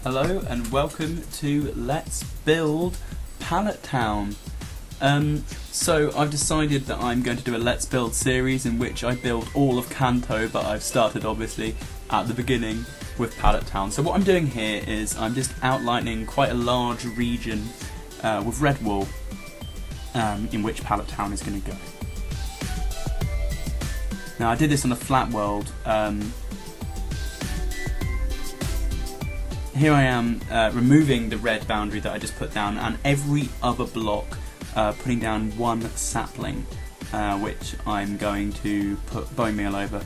Hello and welcome to Let's Build Pallet Town. So I've decided that I'm going to do a Let's Build series in which I build all of Kanto, but I've started obviously at the beginning with Pallet Town. So what I'm doing here is I'm just outlining quite a large region with red wool in which Pallet Town is going to go. Now I did this on a flat world. Here I am removing the red boundary that I just put down, and every other block putting down one sapling, which I'm going to put bone meal over,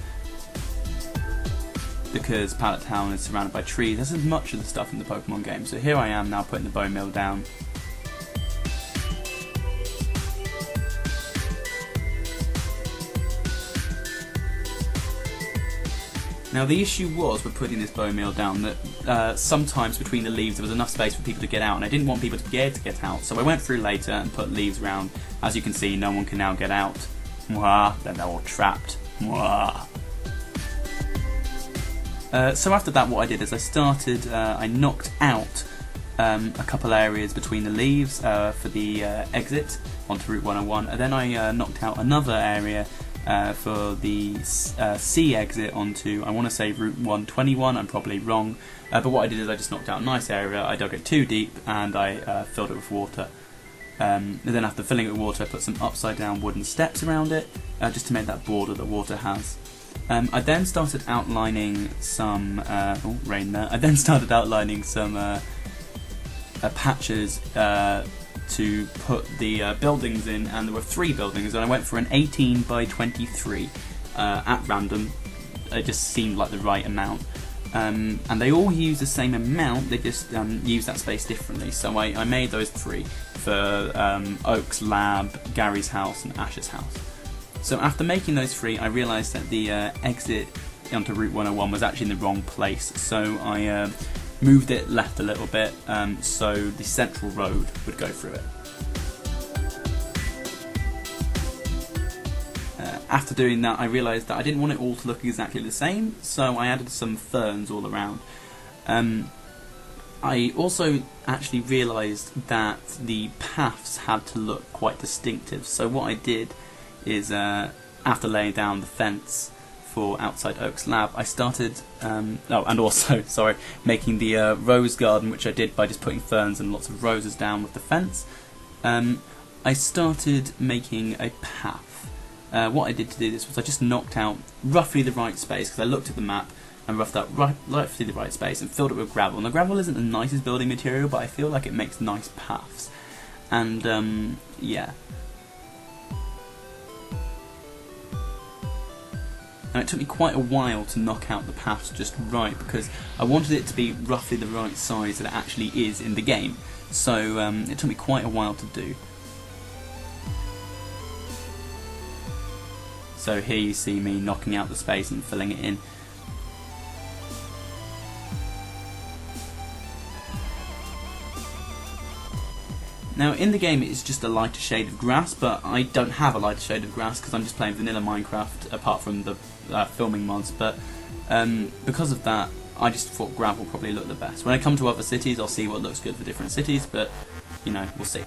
because Pallet Town is surrounded by trees. This is much of the stuff in the Pokemon game. So here I am now putting the bone meal down. Now the issue was with putting this bone meal down that sometimes between the leaves there was enough space for people to get out, and I didn't want people to be able to get out, so I went through later and put leaves around. As you can see, no one can now get out. Mwah, then they're all trapped. Mwah. So after that, what I did is I knocked out a couple areas between the leaves for the exit onto Route 101, and then I knocked out another area for the C exit onto, I want to say, Route 121, I'm probably wrong, but what I did is I just knocked out a nice area, I dug it too deep, and I filled it with water. And then after filling it with water, I put some upside down wooden steps around it, just to make that border that water has. I then started outlining some, oh, rain there, I then started outlining some patches to put the buildings in, and there were 3 buildings, and I went for an 18 by 23 at random. It just seemed like the right amount, and they all use the same amount, they just use that space differently. So I made those 3 for Oak's lab, Gary's house and Ash's house. So after making those 3, I realised that the exit onto Route 101 was actually in the wrong place, so I moved it left a little bit so the central road would go through it. After doing that, I realised that I didn't want it all to look exactly the same, so I added some ferns all around. I also actually realised that the paths had to look quite distinctive, so what I did is after laying down the fence for outside Oak's lab, I started, and also, sorry, making the rose garden, which I did by just putting ferns and lots of roses down with the fence. I started making a path. What I did to do this was I just knocked out roughly the right space, because I looked at the map and roughed out roughly the right space and filled it with gravel. And the gravel isn't the nicest building material, but I feel like it makes nice paths. And yeah. Now it took me quite a while to knock out the paths just right, because I wanted it to be roughly the right size that it actually is in the game. So it took me quite a while to do. So here you see me knocking out the space and filling it in. Now in the game it's just a lighter shade of grass, but I don't have a lighter shade of grass because I'm just playing vanilla Minecraft apart from the filming mods, but because of that I just thought gravel probably looked the best. When I come to other cities I'll see what looks good for different cities, but you know, we'll see.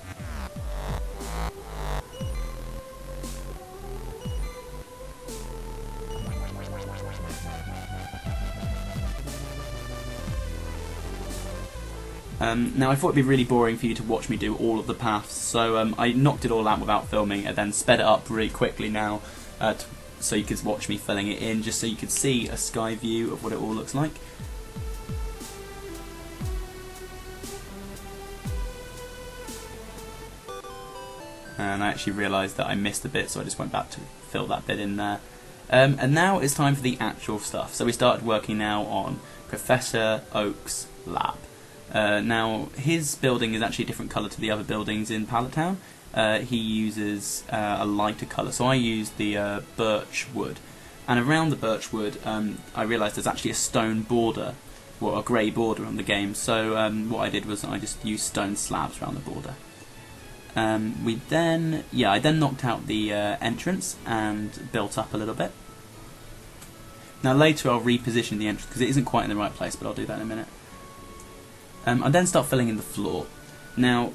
Now I thought it'd be really boring for you to watch me do all of the paths, so I knocked it all out without filming and then sped it up really quickly now so you could watch me filling it in, just so you could see a sky view of what it all looks like. And I actually realised that I missed a bit, so I just went back to fill that bit in there. And now it's time for the actual stuff. So we started working now on Professor Oak's lab. Now his building is actually a different colour to the other buildings in Pallet Town. He uses a lighter colour, so I used the birch wood. And around the birch wood I realised there's actually a stone border, or a grey border on the game, so what I did was I just used stone slabs around the border. I then knocked out the entrance and built up a little bit. Now later I'll reposition the entrance because it isn't quite in the right place, but I'll do that in a minute. I then start filling in the floor. Now,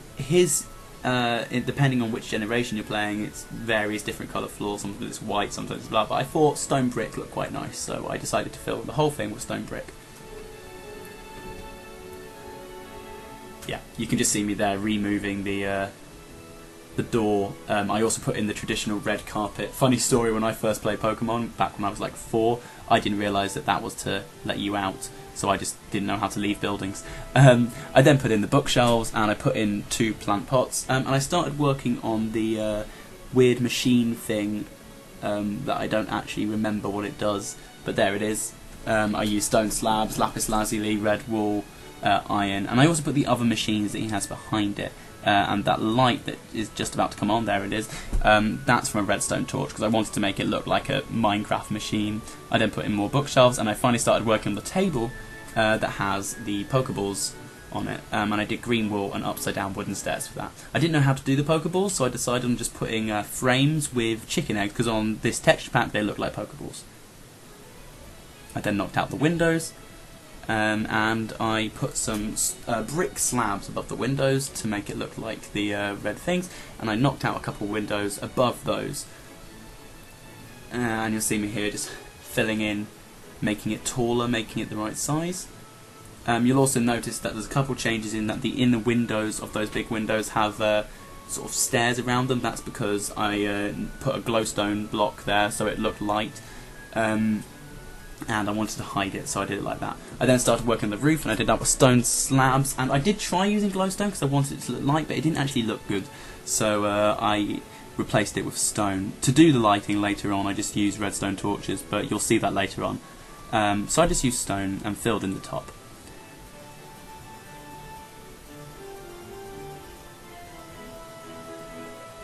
depending on which generation you're playing, it's various different colour floors. Sometimes it's white, sometimes it's black. But I thought stone brick looked quite nice, so I decided to fill the whole thing with stone brick. Yeah, you can just see me there removing the door. I also put in the traditional red carpet. Funny story, when I first played Pokemon, back when I was like 4, I didn't realise that was to let you out, so I just didn't know how to leave buildings. I then put in the bookshelves, and I put in 2 plant pots, and I started working on the weird machine thing that I don't actually remember what it does, but there it is. I used stone slabs, lapis lazuli, red wool, iron, and I also put the other machines that he has behind it. And that light that is just about to come on, there it is, that's from a redstone torch, because I wanted to make it look like a Minecraft machine. I then put in more bookshelves, and I finally started working on the table that has the Pokeballs on it, and I did green wool and upside down wooden stairs for that. I didn't know how to do the Pokeballs, so I decided on just putting frames with chicken eggs, because on this texture pack they look like Pokeballs. I then knocked out the windows, and I put some brick slabs above the windows to make it look like the red things, and I knocked out a couple of windows above those, and you'll see me here just filling in, making it taller, making it the right size. You'll also notice that there's a couple changes in that the inner windows of those big windows have sort of stairs around them. That's because I put a glowstone block there so it looked light. And I wanted to hide it, so I did it like that. I then started working on the roof, and I did that with stone slabs, and I did try using glowstone because I wanted it to look light, but it didn't actually look good, so I replaced it with stone. To do the lighting later on, I just used redstone torches, but you'll see that later on. So I just used stone and filled in the top.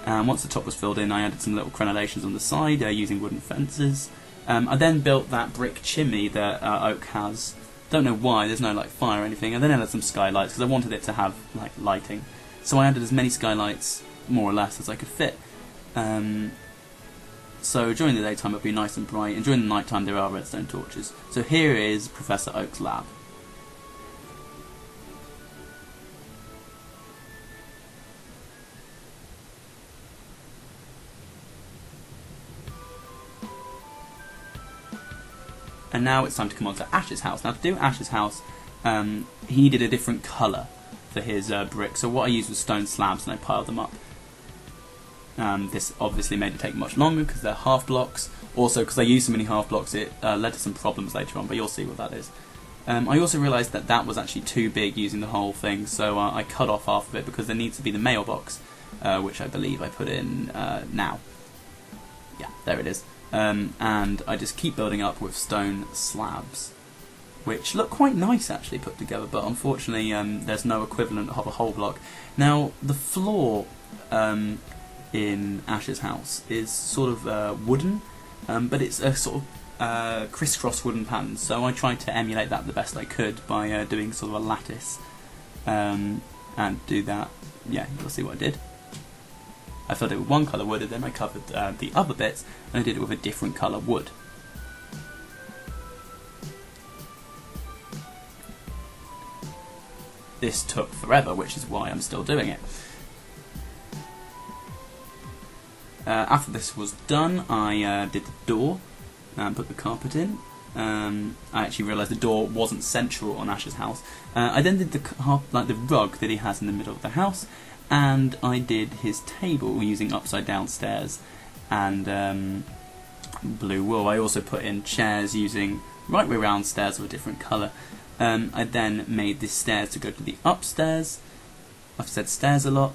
And once the top was filled in, I added some little crenellations on the side using wooden fences. I then built that brick chimney that Oak has. Don't know why, there's no like fire or anything. And then I added some skylights because I wanted it to have like lighting. So I added as many skylights, more or less, as I could fit. So during the daytime it'll be nice and bright, and during the night time there are redstone torches. So here is Professor Oak's lab. And now it's time to come on to Ash's house. Now to do Ash's house, he needed a different colour for his brick. So what I used was stone slabs, and I piled them up. This obviously made it take much longer because they're half blocks. Also, because I used so many half blocks, it led to some problems later on, but you'll see what that is. I also realised that was actually too big using the whole thing, so I cut off half of it because there needs to be the mailbox, which I believe I put in now. Yeah, there it is. And I just keep building up with stone slabs, which look quite nice actually put together, but unfortunately there's no equivalent of a whole block. Now the floor in Ash's house is sort of wooden, but it's a sort of crisscross wooden pattern, so I tried to emulate that the best I could by doing sort of a lattice and do that. Yeah, you'll see what I did. I filled it with one colour wood, and then I covered the other bits, and I did it with a different colour wood. This took forever, which is why I'm still doing it. After this was done, I did the door and put the carpet in. I actually realised the door wasn't central on Ash's house. I then did the rug that he has in the middle of the house, and I did his table using upside down stairs and blue wool. I also put in chairs using right way round stairs of a different colour. I then made the stairs to go to the upstairs. I've said stairs a lot.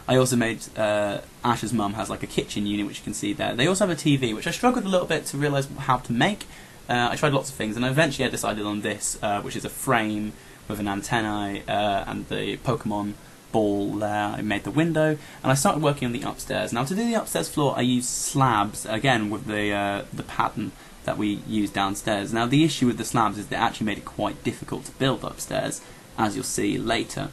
I also made Ash's mum has like a kitchen unit, which you can see there. They also have a TV, which I struggled a little bit to realise how to make. I tried lots of things, and eventually I decided on this, which is a frame with an antenna and the Pokemon ball there. I made the window, and I started working on the upstairs. Now to do the upstairs floor, I used slabs again with the pattern that we used downstairs. Now the issue with the slabs is they actually made it quite difficult to build upstairs, as you'll see later.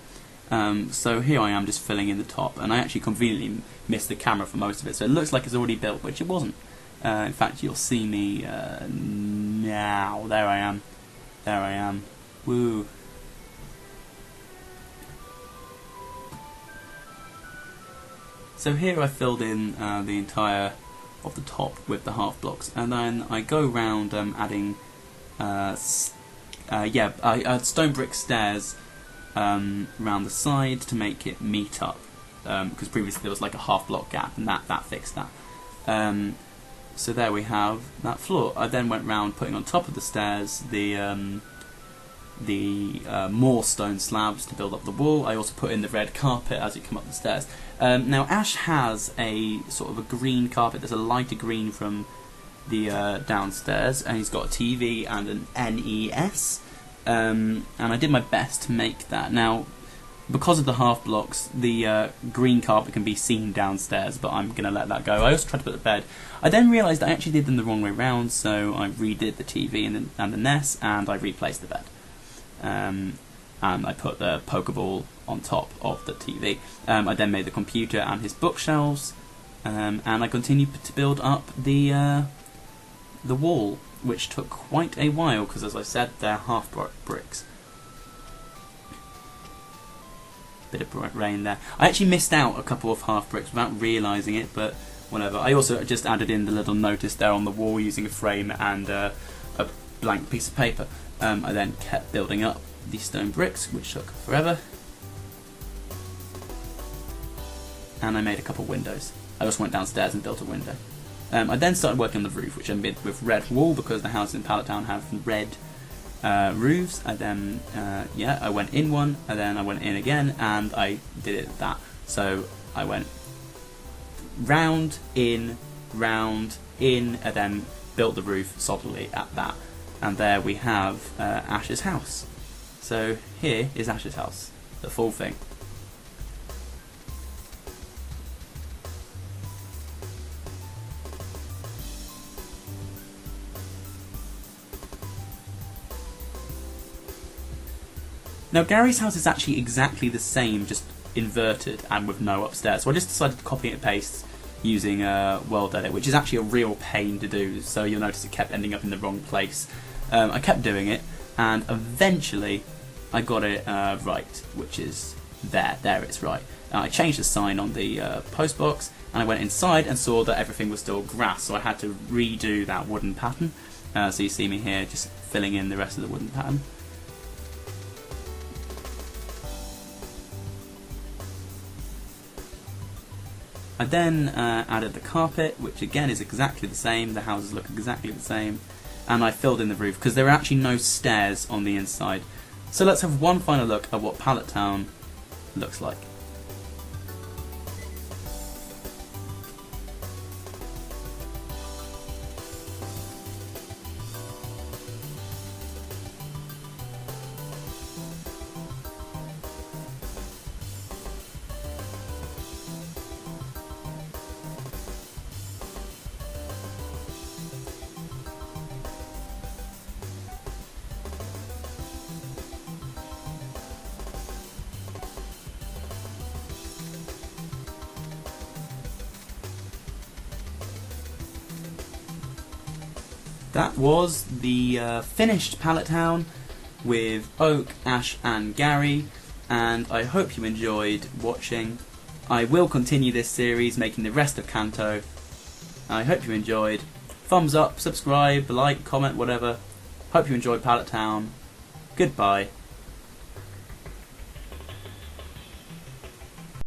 So here I am just filling in the top, and I actually conveniently missed the camera for most of it, so it looks like it's already built, which it wasn't. In fact, you'll see me now. There I am. Woo. So here I filled in the entire of the top with the half blocks, and then I go round adding I add stone brick stairs around the side to make it meet up, because previously there was like a half block gap, and that fixed that. So there we have that floor. I then went round putting on top of the stairs the more stone slabs to build up the wall. I also put in the red carpet as you come up the stairs. Now Ash has a sort of a green carpet. There's a lighter green from the downstairs, and he's got a TV and an NES. And I did my best to make that. Now, because of the half blocks, the green carpet can be seen downstairs, but I'm going to let that go. I also tried to put the bed. I then realised I actually did them the wrong way round, so I redid the TV and the NES, and I replaced the bed. And I put the Pokeball on top of the TV. I then made the computer and his bookshelves, and I continued to build up the wall, which took quite a while because, as I said, they're half bricks. Bit of rain there. I actually missed out a couple of half bricks without realising it, but whatever. I also just added in the little notice there on the wall using a frame and a blank piece of paper. I then kept building up these stone bricks, which took forever, and I made a couple windows. I also went downstairs and built a window. I then started working on the roof, which I did with red wool because the houses in Pallet Town have red roofs. I then I went in one, and then I went in again, and I did it that. So I went round, in, and then built the roof solidly at that. And there we have Ash's house. So here is Ash's house, the full thing. Now Gary's house is actually exactly the same, just inverted and with no upstairs. So I just decided to copy and paste using World Edit, which is actually a real pain to do, so you'll notice it kept ending up in the wrong place. I kept doing it, and eventually I got it right, which is there it's right. I changed the sign on the post box, and I went inside and saw that everything was still grass, so I had to redo that wooden pattern. So you see me here just filling in the rest of the wooden pattern. I then added the carpet, which again is exactly the same, the houses look exactly the same, and I filled in the roof because there are actually no stairs on the inside. So let's have one final look at what Pallet Town looks like. That was the finished Pallet Town with Oak, Ash and Gary, and I hope you enjoyed watching. I will continue this series making the rest of Kanto. I hope you enjoyed. Thumbs up, subscribe, like, comment, whatever. Hope you enjoyed Pallet Town. Goodbye.